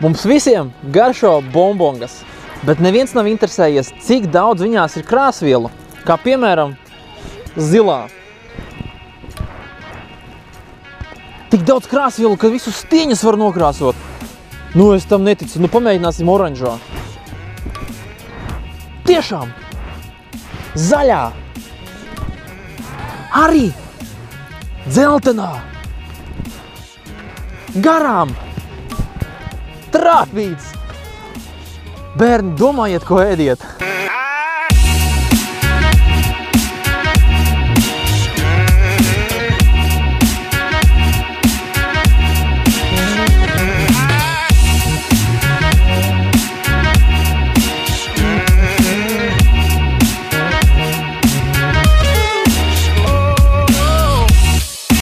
Mums visiem garšo bombongas, bet neviens nav interesējies, cik daudz viņās ir krāsvielu, kā piemēram zilā. Tik daudz krāsvielu, ka visus stieņus var nokrāsot. Nu, es tam neticu. Nu, pamēģināsim oranžo. Tiešām! Zaļā! Arī! Dzeltenā! Garām! Trāpīts! Bērni, domājiet, ko ēdiet!